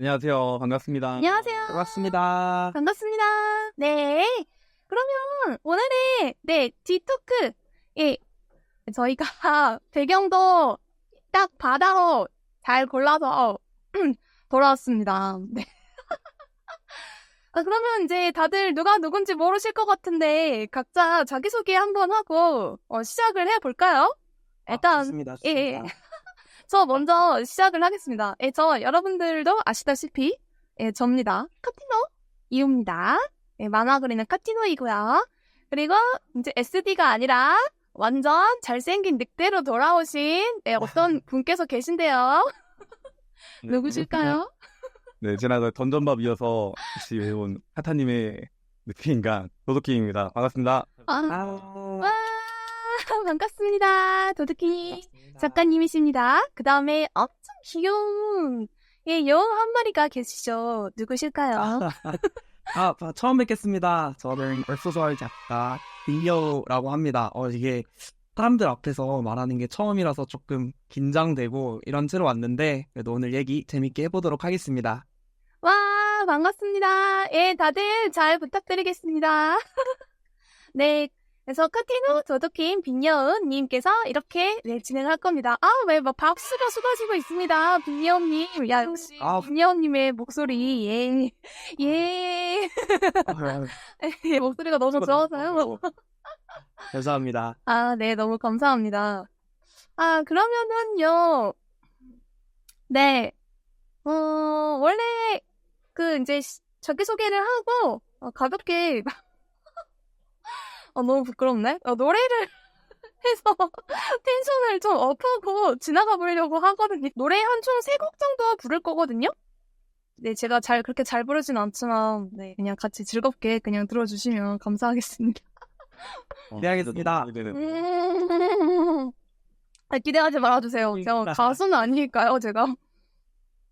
안녕하세요. 반갑습니다. 안녕하세요. 반갑습니다. 반갑습니다. 네. 그러면 오늘의 디토크. 예. 저희가 배경도 딱 바다로 잘 골라서 돌아왔습니다. 네. 그러면 이제 다들 누가 누군지 모르실 것 같은데 각자 자기소개 한번 하고 시작을 해볼까요? 일단 좋습니다. 예. 저 먼저 시작을 하겠습니다. 예, 저 여러분들도 아시다시피 접니다. 카티노 이유입니다. 예, 만화 그리는 카티노이고요. 그리고 이제 SD가 아니라 완전 잘생긴 늑대로 돌아오신 어떤 분께서 계신데요. 누구실까요? 네, 지난번에 던전밥 이어서 다시 해온 카타님의 느낌인간 도도킹입니다. 반갑습니다. 와, 반갑습니다. 도둑이 작가님이십니다. 그 다음에 엄청 귀여운 여우 한 마리가 계시죠. 누구실까요? 처음 뵙겠습니다. 저는 웹소설 작가 빈여우라고 합니다. 이게 사람들 앞에서 말하는 게 처음이라서 조금 긴장되고 이런 채로 왔는데 그래도 오늘 얘기 재밌게 해보도록 하겠습니다. 와, 반갑습니다. 예, 다들 잘 부탁드리겠습니다. 네, 그래서 카티노 도도킴 빈여은님께서 이렇게 진행할 겁니다. 왜 막 박수가 쏟아지고 있습니다. 빈여은님. 야, 역시 빈여은님의 목소리, 예. 목소리가 너무 좋아서요. 감사합니다. 네, 너무 감사합니다. 그러면은요, 네, 원래 이제 자기소개를 하고 가볍게 너무 부끄럽네. 노래를 해서 텐션을 좀 업하고 지나가 보려고 하거든요. 노래 한 총 3곡 정도 부를 거거든요. 네, 제가 그렇게 잘 부르진 않지만 네, 그냥 같이 즐겁게 그냥 들어주시면 감사하겠습니다. 기대하겠습니다. 기대하지 말아주세요. 제가 가수는 아니니까요, 제가.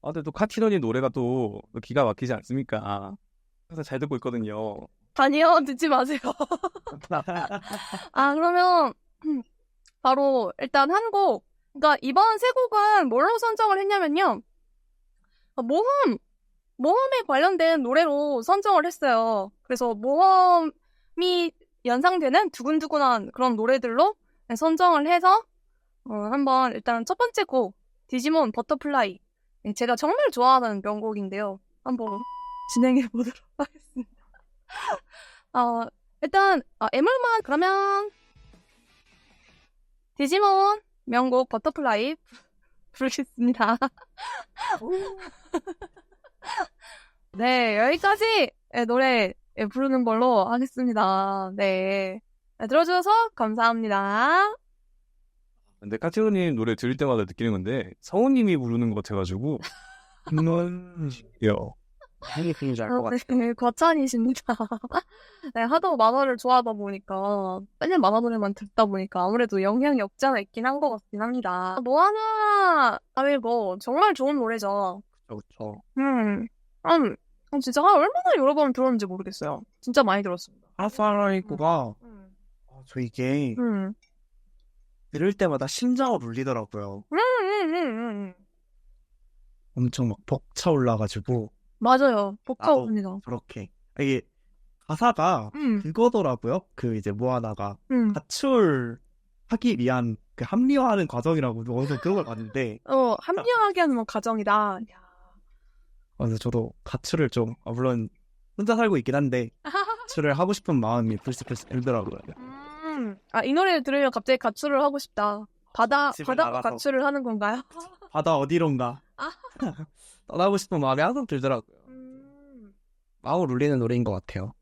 근데 또 카티노님 노래가 또 기가 막히지 않습니까? 항상 잘 듣고 있거든요. 아니요, 듣지 마세요. 그러면 바로 일단 한 곡. 그러니까 이번 3곡은 뭘로 선정을 했냐면요. 모험에 관련된 노래로 선정을 했어요. 그래서 모험이 연상되는 두근두근한 그런 노래들로 선정을 해서 한번 일단 첫 번째 곡 디지몬 버터플라이. 제가 정말 좋아하는 명곡인데요. 한번 진행해 보도록 하겠습니다. 일단 애물만 그러면 디지몬 명곡 버터플라이 부르겠습니다. 네, 여기까지 노래 부르는 걸로 하겠습니다. 네, 들어주셔서 감사합니다. 근데 카티노님 노래 들을 때마다 느끼는 건데 성우님이 부르는 것 같아가지고 요. 느낌인지 알 것 같아요. 네, 과찬이십니다. 네, 하도 만화를 좋아하다 보니까 맨날 만화 노래만 듣다 보니까 아무래도 영향이 없지 않아 있긴 한 것 같긴 합니다. 모아나 아밀고 정말 좋은 노래죠. 그렇죠. 진짜 얼마나 여러 번 들었는지 모르겠어요. 진짜 많이 들었습니다. 하파라이코가 저 이게 음. 들을 때마다 심장을 울리더라고요. 엄청 막 벅차 올라가지고 맞아요. 벅차옵니다. 그렇게 이게 가사가 그거더라고요. 이제 모아나가 가출하기 위한 합리화하는 과정이라고 어디서 그런 걸 봤는데 합리화하게 하는 과정이다. 그래서 저도 가출을 좀 물론 혼자 살고 있긴 한데 가출을 하고 싶은 마음이 불쑥 들더라고요. 이 노래를 들으면 갑자기 가출을 하고 싶다. 바다 가출을 하는 건가요? 바다 어디론가 떠나고 싶은 마음이 항상 들더라고요. 마음을 울리는 노래인 것 같아요.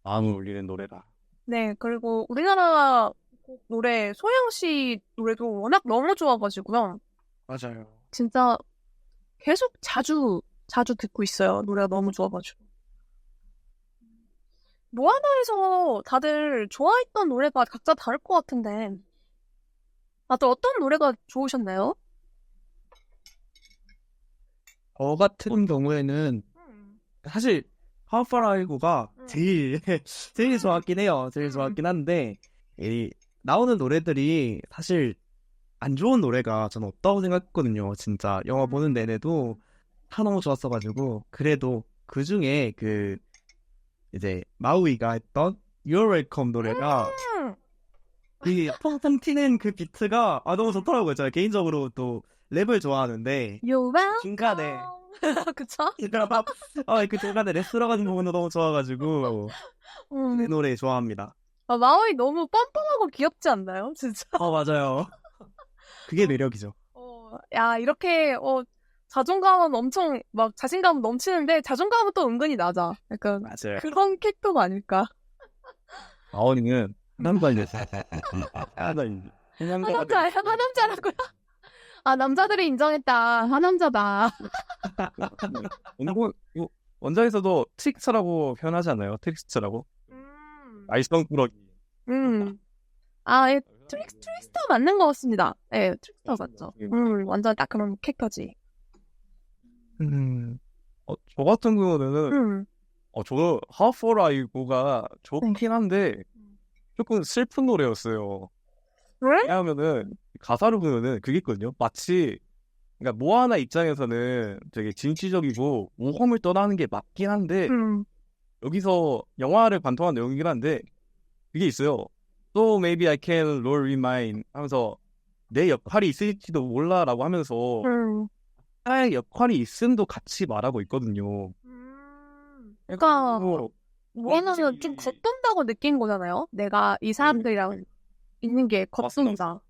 마음을 울리는 노래라. 네, 그리고 우리나라 노래 소영 씨 노래도 워낙 너무 좋아가지고요. 맞아요. 진짜 계속 자주 듣고 있어요. 노래가 너무 좋아가지고. 모아나에서 다들 좋아했던 노래가 각자 다를 것 같은데 다들 어떤 노래가 좋으셨나요? 저 같은 경우에는 사실 하우파라이고가 제일 좋았긴 해요. 제일 좋았긴 한데 나오는 노래들이 사실 안 좋은 노래가 저는 없다고 생각했거든요. 진짜 영화 보는 내내도 다 너무 좋았어가지고 그래도 그 중에 그 이제 마우이가 했던 You're Welcome 노래가 이 펑펑 튀는 그 비트가 너무 좋더라고요. 제가 개인적으로 또 랩을 좋아하는데 You're welcome. 중간에 그쵸? 그 중간에 랩 들어가는 부분도 너무 좋아가지고 그 노래 좋아합니다. 마오이 너무 뻔뻔하고 귀엽지 않나요? 진짜. 맞아요. 그게 매력이죠. 야, 이렇게, 자존감은 엄청, 막, 자신감 넘치는데, 자존감은 또 은근히 낮아. 약간, 맞아요. 그런 캐릭터가 아닐까. 아원이는 남자인데 하남자야? 하남자라고요? 아, 남자들이 인정했다. 하남자다. 원작에서도 트릭스터라고 표현하지 않나요? 트릭스터라고? 알성꾸러기. 예, 트릭스터 맞는 것 같습니다. 예, 트릭스터 맞죠. 완전 딱 그런 캐릭터지. 저 같은 경우는 저도 How Far I Go가 좋긴 한데 조금 슬픈 노래였어요. 왜? 왜냐하면은 가사를 보면은 그게 있거든요. 마치 그러니까 모아나 입장에서는 되게 진취적이고 모험을 떠나는 게 맞긴 한데 여기서 영화를 관통한 내용이긴 한데 그게 있어요. So maybe I can roll in mine 하면서 내 역할이 있을지도 몰라라고 하면서 나의 역할이 있음도 같이 말하고 있거든요. 그러니까 뭐, 모아나는 좀 겉돈다고 느낀 거잖아요. 내가 이 사람들이랑 있는 게 겉돈다.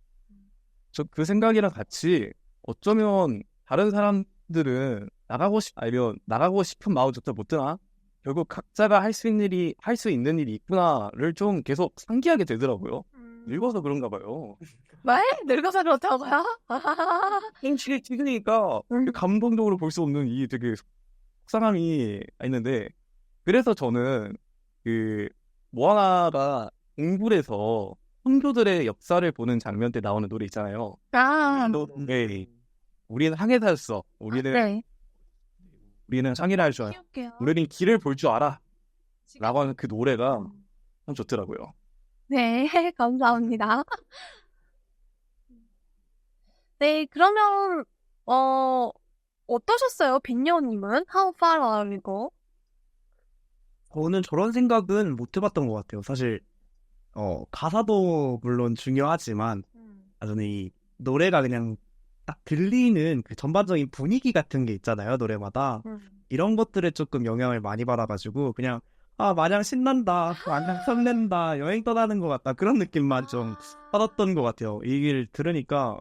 저 그 생각이랑 같이 어쩌면 다른 사람들은 나가고 싶은 마음조차 못 드나? 결국 각자가 할 수 있는 일이 있구나를 좀 계속 상기하게 되더라고요. 늙어서 그런가 봐요. 왜? 늙어서 그렇다고요? 지금이니까 감동적으로 볼 수 없는 이 되게 속상함이 있는데 그래서 저는 그 모아나가 동굴에서 선조들의 역사를 보는 장면 때 나오는 노래 있잖아요. 네. 우리는 항해사였어. 우리는 항해를 할 줄 알아. 우리는 길을 볼 줄 알아. 라고 하는 그 노래가 참 좋더라고요. 네, 감사합니다. 네, 그러면 어떠셨어요, 빈녀님은? How far are you go? 저는 저런 생각은 못 해봤던 것 같아요. 사실 가사도 물론 중요하지만 저는 이 노래가 그냥 딱 들리는 그 전반적인 분위기 같은 게 있잖아요, 노래마다. 이런 것들에 조금 영향을 많이 받아가지고 그냥 마냥 신난다, 마냥 설렌다, 여행 떠나는 것 같다 그런 느낌만 좀 받았던 것 같아요. 이 얘기를 들으니까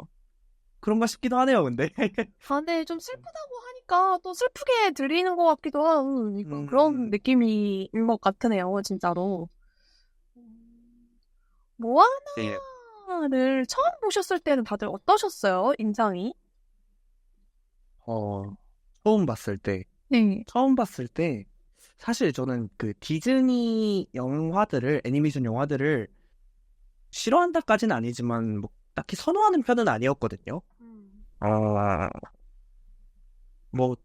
그런가 싶기도 하네요, 근데. 네, 좀 슬프다고 하니까 또 슬프게 들리는 것 같기도 하고 그런 느낌인 것 같으네요, 진짜로. 모아나를 처음 보셨을 때는 다들 어떠셨어요, 인상이? 처음 봤을 때 네. 사실 저는 그 디즈니 애니메이션 영화들을 싫어한다까지는 아니지만 뭐 딱히 선호하는 편은 아니었거든요. 뭐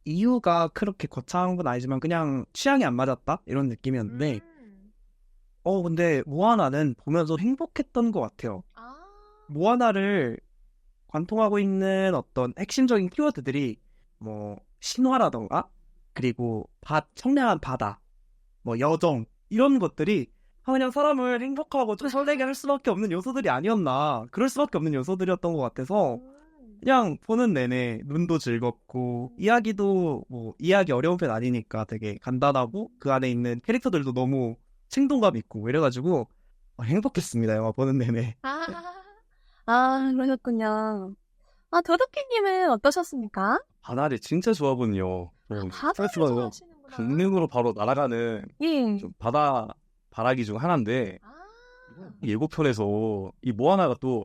이유가 그렇게 거창한 건 아니지만 그냥 취향이 안 맞았다 이런 느낌이었는데 근데 모아나는 보면서 행복했던 것 같아요. 모아나를 관통하고 있는 어떤 핵심적인 키워드들이 뭐 신화라던가 그리고 청량한 바다, 뭐 여정 이런 것들이 그냥 사람을 행복하고 좀 설레게 할 수밖에 없는 요소들이 아니었나. 그럴 수밖에 없는 요소들이었던 것 같아서 그냥 보는 내내 눈도 즐겁고 이야기도 뭐 이해하기 어려운 편 아니니까 되게 간단하고 그 안에 있는 캐릭터들도 너무 생동감 있고 이래가지고 행복했습니다. 영화 보는 내내. 그러셨군요. 도덕기님은 어떠셨습니까? 바다를 진짜 좋아하거든요. 바다를 좋아하시는구나. 강릉으로 바로 날아가는 예. 좀 바라기 중 하나인데 예고편에서 이 모아나가 또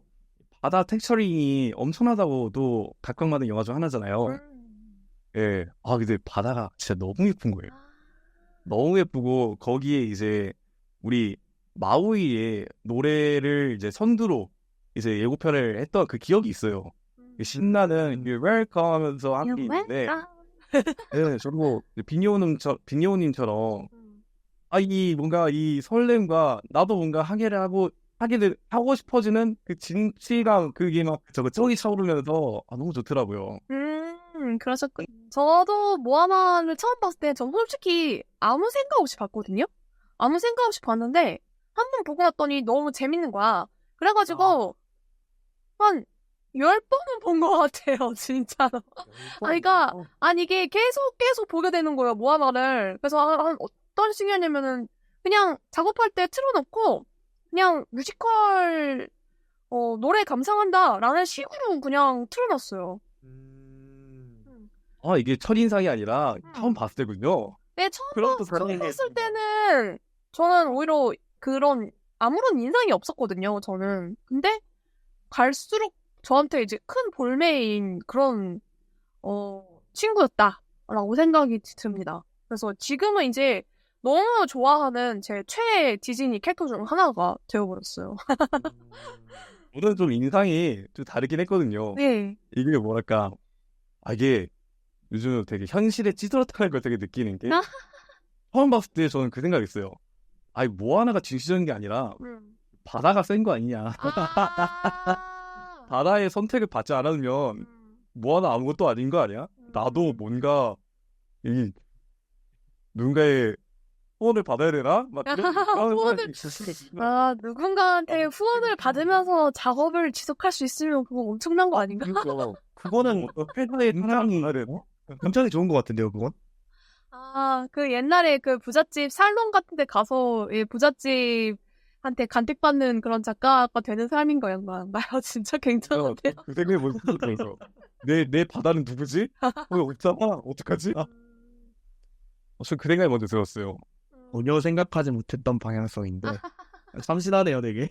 바다 텍스처링이 엄청나다고 또 각광받은 영화 중 하나잖아요. 예. 근데 바다가 진짜 너무 예쁜 거예요. 너무 예쁘고 거기에 이제 우리 마우이의 노래를 이제 선두로 이제 예고편을 했던 그 기억이 있어요. 신나는 You're welcome 하면서 한 게 있는데 네, 저도 빈여우님처럼 뭔가 이 설렘과 나도 뭔가 항해를 하고 싶어지는 그 진취감 그게 막 저기 차오르면서 너무 좋더라고요. 그러셨군. 저도 모아나를 처음 봤을 때, 전 솔직히 아무 생각 없이 봤거든요? 아무 생각 없이 봤는데, 한 번 보고 났더니 너무 재밌는 거야. 그래가지고, 한 10번은 본 것 같아요, 진짜로. 그러니까, 이게 계속 보게 되는 거예요, 모아나를. 그래서 한 어떤 식이었냐면은, 그냥 작업할 때 틀어놓고, 그냥 뮤지컬, 노래 감상한다라는 식으로 그냥 틀어놨어요. 아, 이게 첫인상이 아니라 처음 봤을 때군요. 네, 처음 그럼 또 다른 봤을 때는 저는 오히려 그런 아무런 인상이 없었거든요, 저는. 근데 갈수록 저한테 이제 큰 볼메인 그런 친구였다라고 생각이 듭니다. 그래서 지금은 이제 너무 좋아하는 제 최애 디즈니 캐릭터 중 하나가 되어버렸어요. 저는 좀 인상이 좀 다르긴 했거든요. 네. 이게 뭐랄까, 이게 요즘 되게 현실에 찌들었다는 걸 되게 느끼는 게, 처음 봤을 때 저는 그 생각했어요. 모아나가 진실적인 게 아니라 바다가 센 거 아니냐. 바다의 선택을 받지 않으면 모아나 아무것도 아닌 거 아니야? 나도 뭔가 누군가의 후원을 받아야 되나? 막 그런 누군가한테 후원을 받으면서 작업을 지속할 수 있으면 그거 엄청난 거 아닌가? 그거는 회사의 굉장히 좋은 것 같은데요, 그건? 그 옛날에 그 부잣집 살롱 같은 데 가서 부잣집한테 간택받는 그런 작가가 되는 사람인 거였나요? 진짜 괜찮은데요? 그 생각이 못 들어서 내 바다는 누구지? 없잖아. 어떡하지? 저 그 생각이 먼저 들었어요. 전혀 생각하지 못했던 방향성인데 참신하네요, 되게.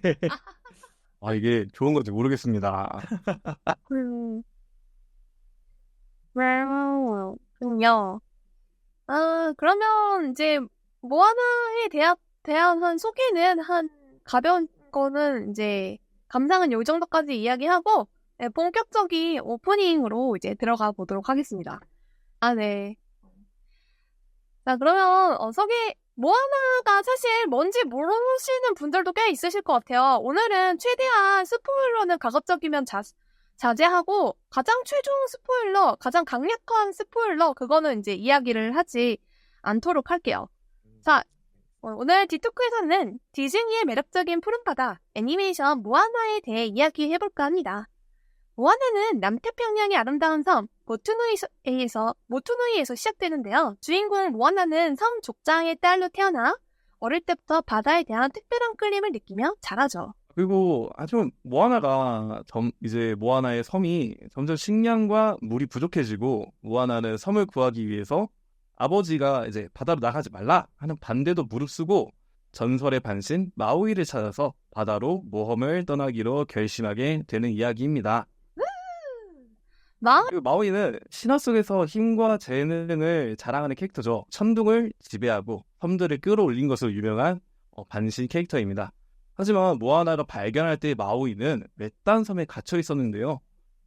이게 좋은 건지 모르겠습니다. 그럼요. 그러면 이제 모아나에 대한 한 소개는 한 가벼운 거는 이제 감상은 요 정도까지 이야기하고 본격적인 오프닝으로 이제 들어가 보도록 하겠습니다. 네. 자, 그러면 모아나가 사실 뭔지 모르시는 분들도 꽤 있으실 것 같아요. 오늘은 최대한 스포일러는 가급적이면 자제하고 가장 최종 스포일러, 가장 강력한 스포일러 그거는 이제 이야기를 하지 않도록 할게요. 자, 오늘 디토크에서는 디즈니의 매력적인 푸른바다 애니메이션 모아나에 대해 이야기해볼까 합니다. 모아나는 남태평양의 아름다운 섬 모투누이에서 시작되는데요. 주인공 모아나는 섬 족장의 딸로 태어나 어릴 때부터 바다에 대한 특별한 끌림을 느끼며 자라죠. 그리고 아주 모아나가 이제 모아나의 섬이 점점 식량과 물이 부족해지고 모아나는 섬을 구하기 위해서 아버지가 이제 바다로 나가지 말라 하는 반대도 무릅쓰고 전설의 반신 마우이를 찾아서 바다로 모험을 떠나기로 결심하게 되는 이야기입니다. 마우이는 신화 속에서 힘과 재능을 자랑하는 캐릭터죠. 천둥을 지배하고 섬들을 끌어올린 것으로 유명한 반신 캐릭터입니다. 하지만 모아나가 발견할 때 마우이는 외딴 섬에 갇혀 있었는데요.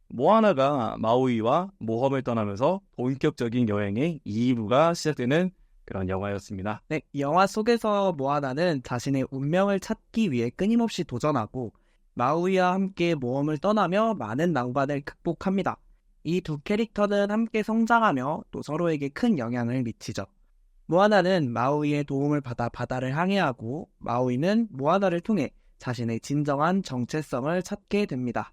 모아나가 마우이와 모험을 떠나면서 본격적인 여행의 2부가 시작되는 그런 영화였습니다. 네, 영화 속에서 모아나는 자신의 운명을 찾기 위해 끊임없이 도전하고 마우이와 함께 모험을 떠나며 많은 낭만을 극복합니다. 이 두 캐릭터는 함께 성장하며 또 서로에게 큰 영향을 미치죠. 모아나는 마우이의 도움을 받아 바다를 항해하고 마우이는 모아나를 통해 자신의 진정한 정체성을 찾게 됩니다.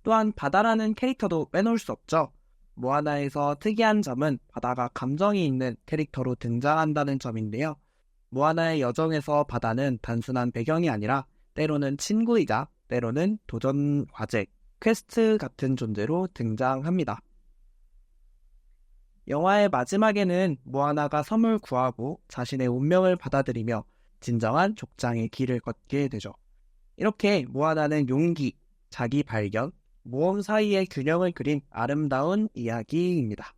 또한 바다라는 캐릭터도 빼놓을 수 없죠. 모아나에서 특이한 점은 바다가 감정이 있는 캐릭터로 등장한다는 점인데요. 모아나의 여정에서 바다는 단순한 배경이 아니라 때로는 친구이자 때로는 도전 과제, 퀘스트 같은 존재로 등장합니다. 영화의 마지막에는 모아나가 섬을 구하고 자신의 운명을 받아들이며 진정한 족장의 길을 걷게 되죠. 이렇게 모아나는 용기, 자기 발견, 모험 사이의 균형을 그린 아름다운 이야기입니다.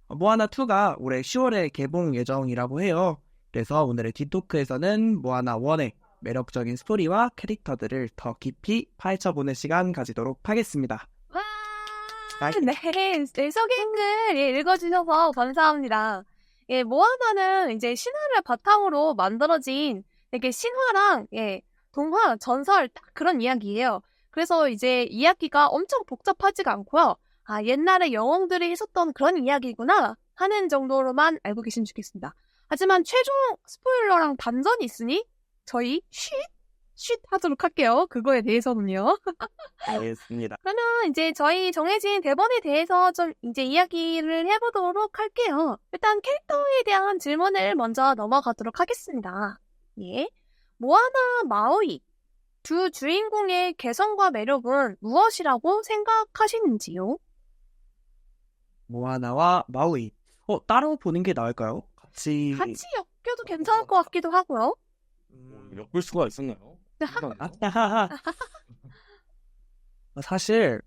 모아나2가 올해 10월에 개봉 예정이라고 해요. 그래서 오늘의 디토크에서는 모아나 1의 매력적인 스토리와 캐릭터들을 더 깊이 파헤쳐보는 시간 가지도록 하겠습니다. 네, 소개글 읽어주셔서 감사합니다. 모아나는 이제 신화를 바탕으로 만들어진 되게 신화랑 동화, 전설 딱 그런 이야기예요. 그래서 이제 이야기가 엄청 복잡하지가 않고요. 아, 옛날에 영웅들이 했었던 그런 이야기구나 하는 정도로만 알고 계시면 좋겠습니다. 하지만 최종 스포일러랑 반전이 있으니 저희 쉿 하도록 할게요. 그거에 대해서는요. 알겠습니다. 그러면 이제 저희 정해진 대본에 대해서 좀 이제 이야기를 해보도록 할게요. 일단 캐릭터에 대한 질문을 먼저 넘어가도록 하겠습니다. 예. 모아나, 마오이 두 주인공의 개성과 매력은 무엇이라고 생각하시는지요? 모아나와 마우이. 따로 보는 게 나을까요? 같이 엮여도 괜찮을 것 같기도 하고요. 엮을 수가 있었나요? 아하하. 사실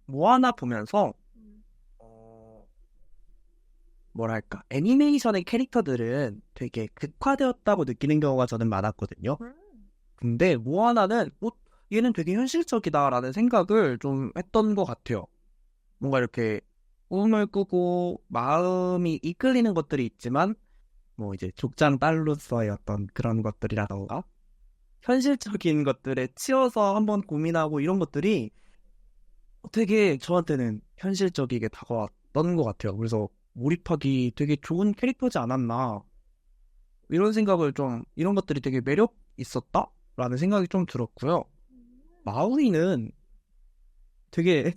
모아나 보면서 뭐랄까 애니메이션의 캐릭터들은 되게 극화되었다고 느끼는 경우가 저는 많았거든요. 근데 모아나는 얘는 되게 현실적이다라는 생각을 좀 했던 것 같아요. 뭔가 이렇게 꿈을 꾸고 마음이 이끌리는 것들이 있지만 뭐 이제 족장 딸로서의 어떤 그런 것들이라던가 현실적인 것들에 치여서 한번 고민하고 이런 것들이 되게 저한테는 현실적이게 다가왔던 것 같아요. 그래서 몰입하기 되게 좋은 캐릭터지 않았나 이런 생각을 좀 이런 것들이 되게 매력 있었다라는 생각이 좀 들었고요. 마우이는 되게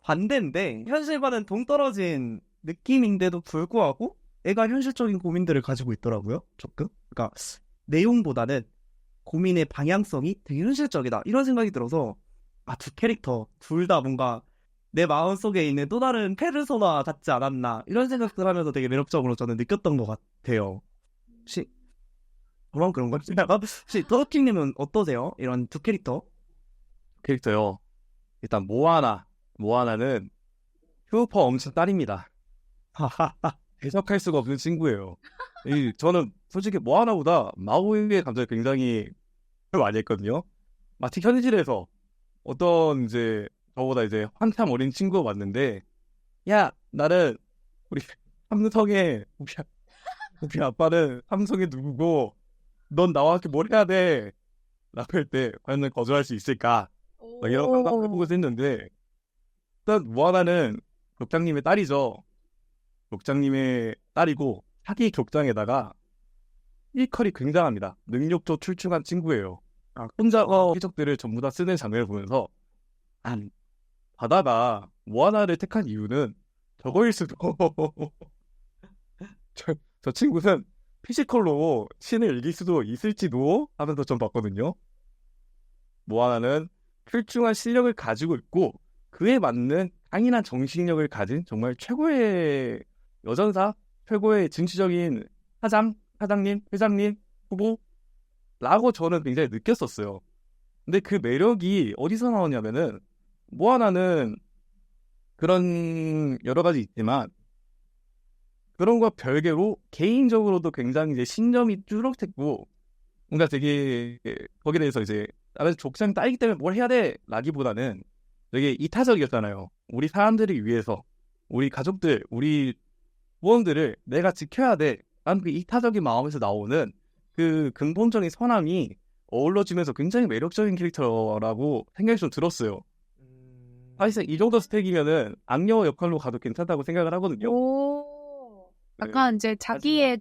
반대인데 현실과는 동떨어진 느낌인데도 불구하고 애가 현실적인 고민들을 가지고 있더라고요. 조금. 그러니까 내용보다는 고민의 방향성이 되게 현실적이다 이런 생각이 들어서 두 캐릭터 둘 다 뭔가 내 마음속에 있는 또 다른 페르소나 같지 않았나 이런 생각들 하면서 되게 매력적으로 저는 느꼈던 것 같아요. 혹시 저만 그런 건지 혹시 터키님은 어떠세요? 이런 두 캐릭터? 캐릭터요. 일단 모아나는 슈퍼 엄청 딸입니다. 해석할 수가 없는 친구예요. 저는 솔직히 모아나보다 마오이의 감정을 굉장히 많이 했거든요. 마치 현실에서 어떤 이제 저보다 이제 한참 어린 친구가 왔는데, 야, 나는 우리 삼성의 우리 아빠는 삼성의 누구고 넌 나와 함께 뭘 해야 돼? 라고 할 때 과연 거절할 수 있을까? 막 이런 생각을 해보고 했는데, 일단 모아나는 족장님의 딸이죠. 족장님의 딸이고 사기 족장에다가 일컬이 굉장합니다. 능력도 출중한 친구예요. 혼자서 해적들을 전부 다 쓰는 장면을 보면서 바다가 모아나를 택한 이유는 저거일 수도. 저 친구는 피지컬로 신을 이길 수도 있을지도 하면서 좀 봤거든요. 모아나는 출중한 실력을 가지고 있고 그에 맞는 강인한 정신력을 가진 정말 최고의 여전사, 최고의 진취적인 사장님, 회장님, 후보라고 저는 굉장히 느꼈었어요. 근데 그 매력이 어디서 나오냐면은 모아나는 그런 여러 가지 있지만 그런 거 별개로 개인적으로도 굉장히 이제 신념이 뚜렷했고 뭔가 되게 거기에 대해서 이제 나는 족장 딸이기 때문에 뭘 해야 돼 라기보다는 되게 이타적이었잖아요. 우리 사람들을 위해서 우리 가족들, 우리 부원들을 내가 지켜야 돼 라는 그 이타적인 마음에서 나오는 그 근본적인 선함이 어우러지면서 굉장히 매력적인 캐릭터라고 생각이 좀 들었어요. 사실상 이 정도 스펙이면은 악녀 역할로 가도 괜찮다고 생각을 하거든요. 오, 약간 이제 자기의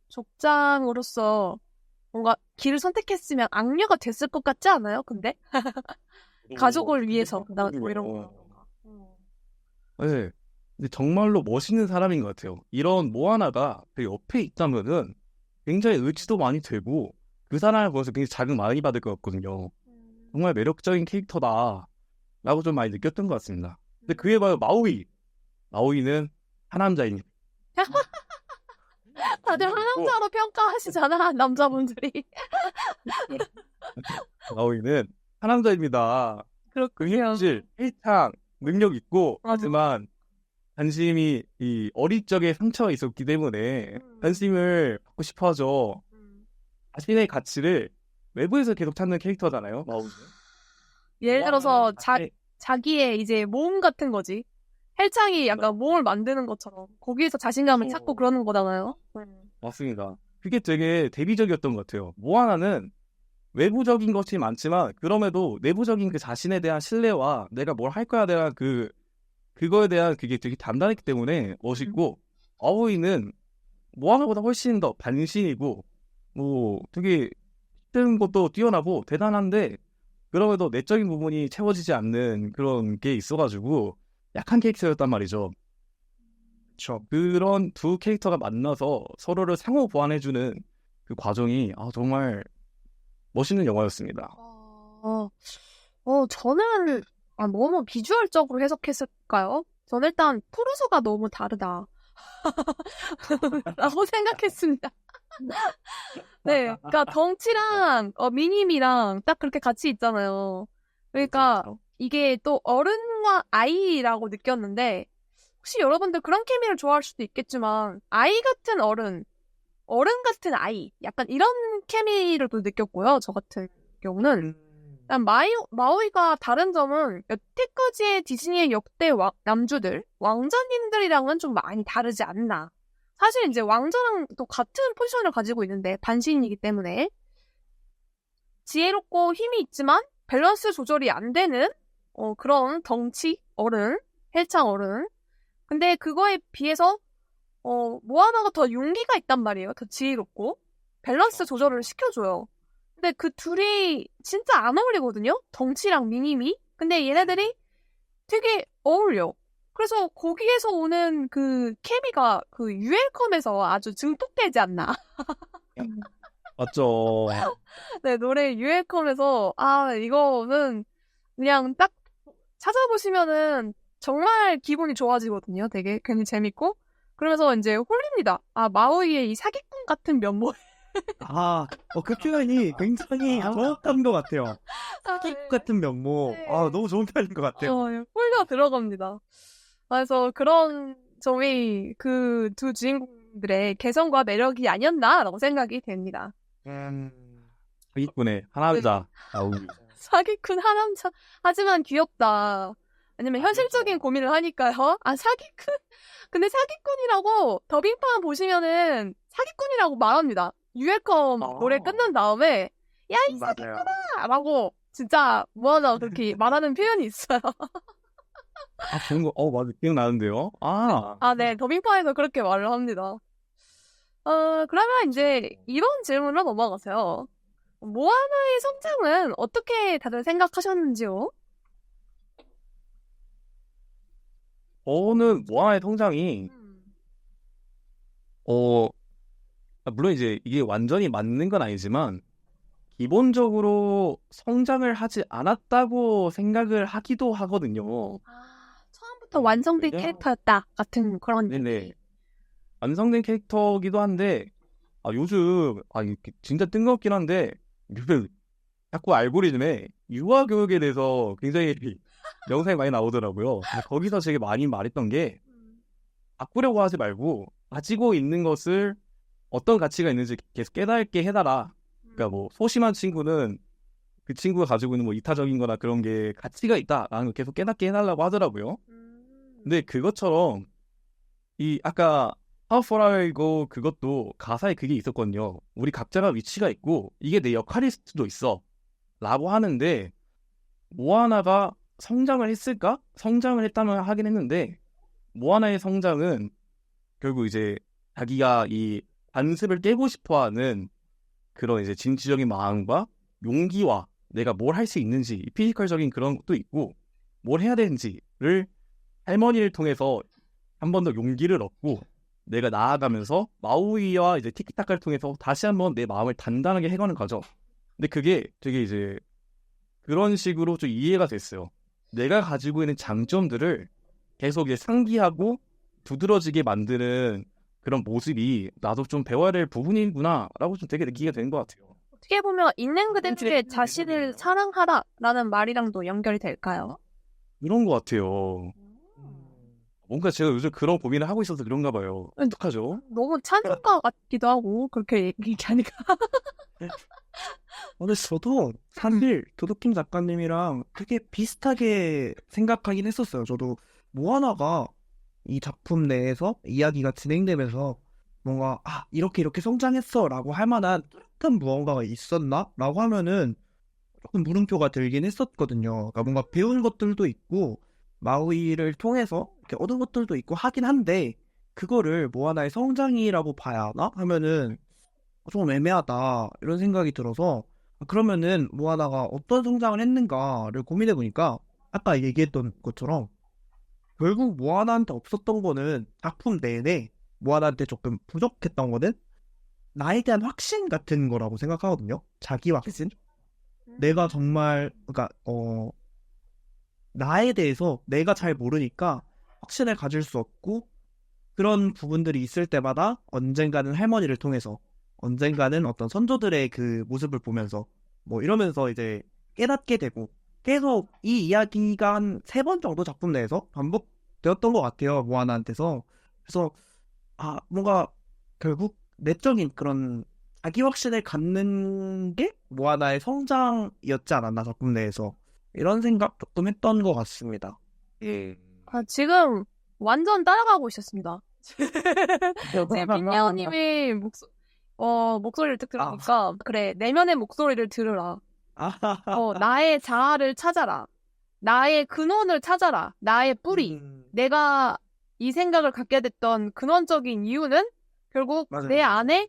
족장으로서 뭔가 길을 선택했으면 악녀가 됐을 것 같지 않아요? 근데 가족을 위해서 뭐 이런 거. 네, 근데 정말로 멋있는 사람인 것 같아요. 이런 모아나가 그 옆에 있다면은 굉장히 의지도 많이 되고 그 사람을 보면서 굉장히 자극 많이 받을 것 같거든요. 정말 매력적인 캐릭터다라고 좀 많이 느꼈던 것 같습니다. 근데 그에 바로 마오이는 하남자입니다. 다들 하남자로 평가하시잖아, 남자분들이. 마오이는 하남자입니다. 그렇군요. 현실, 일창, 능력 있고 하지만 관심이 이 어릴 적에 상처가 있었기 때문에 관심을 받고 싶어하죠. 자신의 가치를 외부에서 계속 찾는 캐릭터잖아요. 마오이는. 예를 들어서 자기의 이제 모험 같은 거지. 헬창이 약간 모험을 만드는 것처럼 거기에서 자신감을 찾고 그러는 거잖아요. 맞습니다. 그게 되게 대비적이었던 것 같아요. 모아나는 외부적인 것이 많지만 그럼에도 내부적인 그 자신에 대한 신뢰와 내가 뭘 할 거야 대한 그 그거에 대한 그게 되게 단단했기 때문에 멋있고, 아오이는 모아나보다 훨씬 더 반신이고, 뭐 되게 힘든 것도 뛰어나고 대단한데, 그럼에도 내적인 부분이 채워지지 않는 그런 게 있어가지고 약한 캐릭터였단 말이죠. 그쵸. 그런 두 캐릭터가 만나서 서로를 상호 보완해주는 그 과정이 정말 멋있는 영화였습니다. 저는 너무 비주얼적으로 해석했을까요? 저는 일단 푸르소가 너무 다르다. 라고 생각했습니다. 네, 그러니까 덩치랑 미님이랑 딱 그렇게 같이 있잖아요. 그러니까 이게 또 어른과 아이라고 느꼈는데 혹시 여러분들 그런 케미를 좋아할 수도 있겠지만 아이 같은 어른, 어른 같은 아이 약간 이런 케미를 또 느꼈고요. 저 같은 경우는 일단 마오이가 다른 점은 여태까지의 디즈니의 역대 남주들, 왕자님들이랑은 좀 많이 다르지 않나. 사실 이제 왕자랑 또 같은 포지션을 가지고 있는데 반신이기 때문에 지혜롭고 힘이 있지만 밸런스 조절이 안 되는 그런 덩치 어른, 헬창 어른. 근데 그거에 비해서 모아나가 더 용기가 있단 말이에요. 더 지혜롭고 밸런스 조절을 시켜줘요. 근데 그 둘이 진짜 안 어울리거든요? 덩치랑 미니미. 근데 얘네들이 되게 어울려. 그래서 거기에서 오는 그 케미가 그 유엘컴에서 아주 증폭되지 않나. 맞죠. 네, 노래 유엘컴에서 이거는 그냥 딱 찾아보시면은 정말 기분이 좋아지거든요. 되게 괜히 재밌고. 그러면서 이제 홀립니다. 마오이의 이 사기꾼 같은 면모. 그 표현이 굉장히 정확한 것 같아요. 네. 킥 같은 면모. 네. 너무 좋은 표현인 것 같아요. 홀려 들어갑니다. 그래서 그런 점이 그 두 주인공들의 개성과 매력이 아니었나라고 생각이 됩니다. 사기꾼의 하남자 아오이. 사기꾼 하남자. 하지만 귀엽다. 왜냐면 현실적인 고민을 하니까요. 사기꾼. 근데 사기꾼이라고 더빙판 보시면은 사기꾼이라고 말합니다. 유엘컴 노래 끝난 다음에 야, 이 사기꾼아! 라고 진짜 뭐하나 그렇게 말하는 표현이 있어요. 그런 거, 맞아. 기억나는데요? 네. 더빙판에서 그렇게 말을 합니다. 그러면 이제 이런 질문으로 넘어가세요. 모아나의 성장은 어떻게 다들 생각하셨는지요? 저는 모아나의 성장이, 물론 이제 이게 완전히 맞는 건 아니지만, 기본적으로 성장을 하지 않았다고 생각을 하기도 하거든요. 처음부터 완성된 왜냐? 캐릭터였다 같은 그런 네네. 완성된 캐릭터기도 한데, 요즘, 이게 진짜 뜬금없긴 한데, 요즘 자꾸 알고리즘에 유아교육에 대해서 굉장히 영상이 많이 나오더라고요. 근데 거기서 되게 많이 말했던 게, 바꾸려고 하지 말고, 가지고 있는 것을 어떤 가치가 있는지 계속 깨닫게 해달라. 그러니까 뭐, 소심한 친구는 그 친구가 가지고 있는 뭐 이타적인 거나 그런 게 가치가 있다라는 걸 계속 깨닫게 해달라고 하더라고요. 근데 그것처럼, 아까 How Far I Go 그것도 가사에 그게 있었거든요. 우리 각자가 위치가 있고 이게 내 역할일 수도 있어 라고 하는데 모아나가 성장을 했을까? 성장을 했다면 하긴 했는데 모아나의 성장은 결국 이제 자기가 이 관습을 깨고 싶어하는 그런 이제 진취적인 마음과 용기와 내가 뭘 할 수 있는지 피지컬적인 그런 것도 있고 뭘 해야 되는지를 할머니를 통해서 한 번 더 용기를 얻고 내가 나아가면서 마우이와 이제 티키타카를 통해서 다시 한번 내 마음을 단단하게 해가는 과정. 근데 그게 되게 이제 그런 식으로 좀 이해가 됐어요. 내가 가지고 있는 장점들을 계속 이제 상기하고 두드러지게 만드는 그런 모습이 나도 좀 배워야 될 부분이구나라고 좀 되게 느끼게 되는 것 같아요. 어떻게 보면 있는 그대로의 자신을 사랑하라라는 말이랑도 연결이 될까요? 이런 것 같아요. 뭔가 제가 요즘 그런 고민을 하고 있어서 그런가 봐요. 어떡하죠? 너무 찬성가 같기도 하고 그렇게 얘기하니까. 근데 저도 사실 도덕킴 작가님이랑 되게 비슷하게 생각하긴 했었어요. 저도 모아나가 이 작품 내에서 이야기가 진행되면서 뭔가 이렇게 성장했어 라고 할 만한 뚜렷한 무언가가 있었나? 라고 하면은 조금 물음표가 들긴 했었거든요. 그러니까 뭔가 배운 것들도 있고 마우이를 통해서 이렇게 얻은 것들도 있고 하긴 한데 그거를 모아나의 성장이라고 봐야 하나? 하면은 좀 애매하다 이런 생각이 들어서 그러면은 모아나가 어떤 성장을 했는가를 고민해 보니까 아까 얘기했던 것처럼 결국 모아나한테 없었던 거는 작품 내내 모아나한테 조금 부족했던 거는 나에 대한 확신 같은 거라고 생각하거든요. 자기 확신. 내가 정말 그러니까 나에 대해서 내가 잘 모르니까 확신을 가질 수 없고 그런 부분들이 있을 때마다 언젠가는 할머니를 통해서 언젠가는 어떤 선조들의 그 모습을 보면서 뭐 이러면서 이제 깨닫게 되고 계속 이 이야기가 한 3번 정도 작품 내에서 반복되었던 것 같아요. 모아나한테서. 그래서 뭔가 결국 내적인 그런 자기 확신을 갖는 게 모아나의 성장이었지 않았나 작품 내에서 이런 생각 조금 했던 것 같습니다. 지금 완전 따라가고 있었습니다. 지금 빈야오님의 목소리를 딱 들으니까 그래 내면의 목소리를 들으라. 나의 자아를 찾아라. 나의 근원을 찾아라. 나의 뿌리. 내가 이 생각을 갖게 됐던 근원적인 이유는 결국 맞아요. 내 안에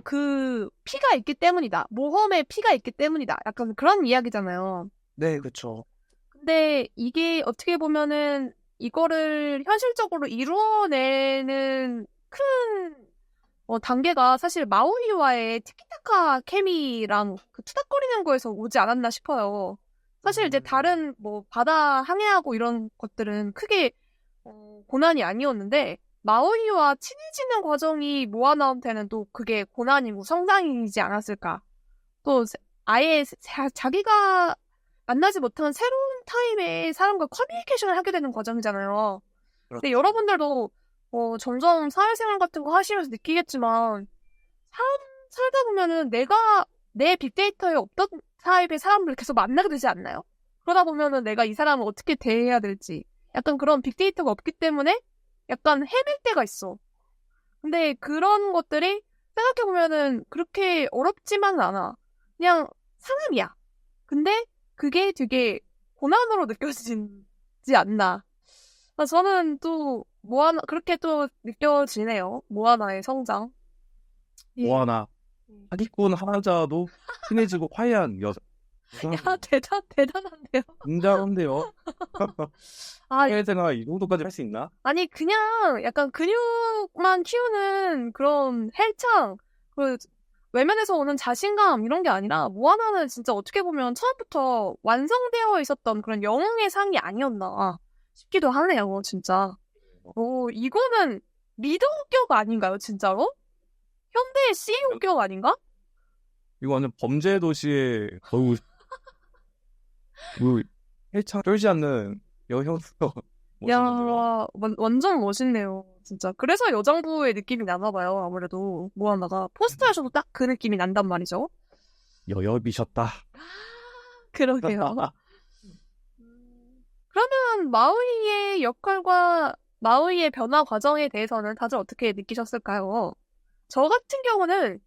그 피가 있기 때문이다. 모험의 피가 있기 때문이다. 약간 그런 이야기잖아요. 네, 그렇죠. 근데 이게 어떻게 보면은 이거를 현실적으로 이루어내는 큰 단계가 사실 마우이와의 티키타카 케미랑 그 투닥거리는 거에서 오지 않았나 싶어요. 사실 이제 다른 뭐 바다 항해하고 이런 것들은 크게 고난이 아니었는데 마우이와 친해지는 과정이 모아나한테는 또 그게 고난이고 성장이지 않았을까. 또 아예 자기가 만나지 못한 새로운 타입의 사람과 커뮤니케이션을 하게 되는 과정이잖아요. 근데 여러분들도 점점 사회생활 같은 거 하시면서 느끼겠지만 살다 보면은 내가 내 빅데이터에 없던 타입의 사람들을 계속 만나게 되지 않나요? 그러다 보면은 내가 이 사람을 어떻게 대해야 될지 약간 그런 빅데이터가 없기 때문에 약간 헤맬 때가 있어. 근데 그런 것들이 생각해보면은 그렇게 어렵지만은 않아. 그냥 사람이야. 근데 그게 되게 고난으로 느껴지지 않나. 저는 또 모아나 그렇게 또 느껴지네요. 모아나의 성장. 모아나 사기꾼 하자도 친해지고 화해한 여자. 야 대단한데요. 굉장한데요. 아, 사회생활 이 정도까지 할 수 있나? 아니 그냥 약간 근육만 키우는 그런 헬창 그 외면에서 오는 자신감 이런 게 아니라 모아나는 진짜 어떻게 보면 처음부터 완성되어 있었던 그런 영웅의 상이 아니었나 싶기도 하네요, 진짜. 이거는 리더격 아닌가요, 진짜로? 현대의 CEO격 아닌가? 이거 완전 범죄 도시의 거우 그 헬창 쫄지 않는 여형스러. 야, 완전 멋있네요, 진짜. 그래서 여장부의 느낌이 나나 봐요, 아무래도. 모아나가. 포스터에서도 딱 그 느낌이 난단 말이죠. 여여비셨다. 그러게요. 그러면 마우이의 역할과 마우이의 변화 과정에 대해서는 다들 어떻게 느끼셨을까요? 저 같은 경우는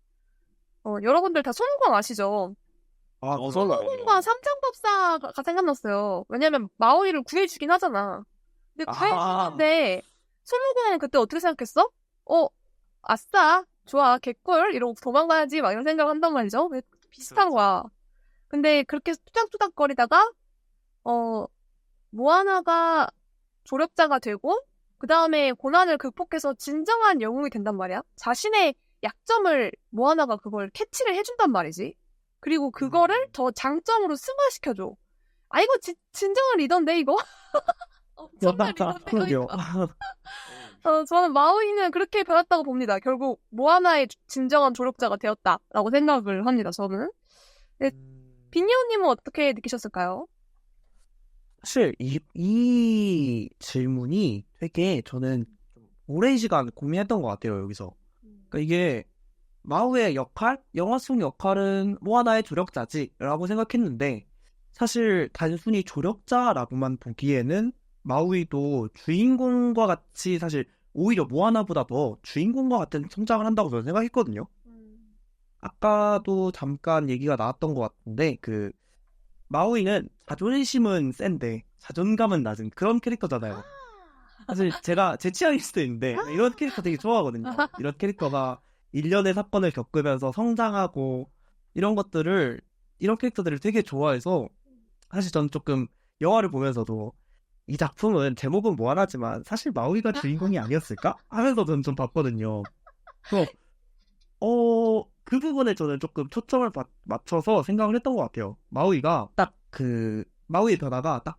여러분들 다 손오공 아시죠? 손오공과 삼장법사가 생각났어요. 왜냐면 마우이를 구해주긴 하잖아. 근데 구해주는데 손오공은 그때 어떻게 생각했어? 아싸, 좋아, 개꿀 이러고 도망가야지 막 이런 생각을 한단 말이죠. 왜 비슷한 거야. 근데 그렇게 투닥투닥거리다가 모아나가 조력자가 되고 그 다음에 고난을 극복해서 진정한 영웅이 된단 말이야. 자신의 약점을 모아나가 그걸 캐치를 해준단 말이지. 그리고 그거를 더 장점으로 승화시켜줘. 이거 진정한 리더인데 이거? 엄청난 리더인데 이거? 저는 마우이는 그렇게 변했다고 봅니다. 결국 모아나의 진정한 조력자가 되었다라고 생각을 합니다. 저는. 빈니오님은 어떻게 느끼셨을까요? 사실 이 질문이 되게 저는 오랜 시간 고민했던 것 같아요. 여기서. 그러니까 이게 마우의 역할, 영화 속 역할은 모아나의 조력자지라고 생각했는데 사실 단순히 조력자라고만 보기에는 마우이도 주인공과 같이 사실 오히려 모아나보다 더 주인공과 같은 성장을 한다고 저는 생각했거든요. 아까도 잠깐 얘기가 나왔던 것 같은데 마우이는 자존심은 센데 자존감은 낮은 그런 캐릭터잖아요. 사실 제가 제 취향일 수도 있는데 이런 캐릭터 되게 좋아하거든요. 이런 캐릭터가 일련의 사건을 겪으면서 성장하고 이런 캐릭터들을 되게 좋아해서 사실 저는 조금 영화를 보면서도 이 작품은 제목은 모아나지만 사실 마우이가 주인공이 아니었을까? 하면서 저는 좀 봤거든요. 그래서 그 부분에 저는 조금 초점을 맞춰서 생각을 했던 것 같아요. 마우이가 딱 마우이의 변화가 딱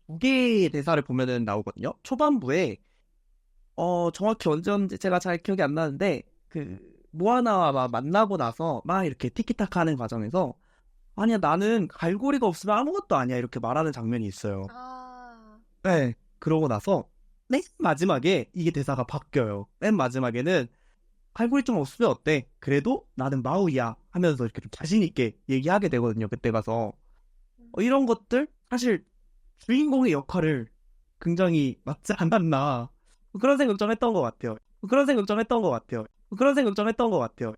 두 개의 대사를 보면은 나오거든요. 초반부에 정확히 언제였는지 제가 잘 기억이 안 나는데 모아나와 막 만나고 나서 막 이렇게 티키타카 하는 과정에서 아니야 나는 갈고리가 없으면 아무것도 아니야 이렇게 말하는 장면이 있어요. 네. 그러고 나서 맨 마지막에 이게 대사가 바뀌어요. 맨 마지막에는 갈고리 좀 없으면 어때? 그래도 나는 마우이야 하면서 이렇게 좀 자신 있게 얘기하게 되거든요. 그때 가서 이런 것들 사실 주인공의 역할을 굉장히 맞지 않았나 그런 생각 좀 했던 것 같아요.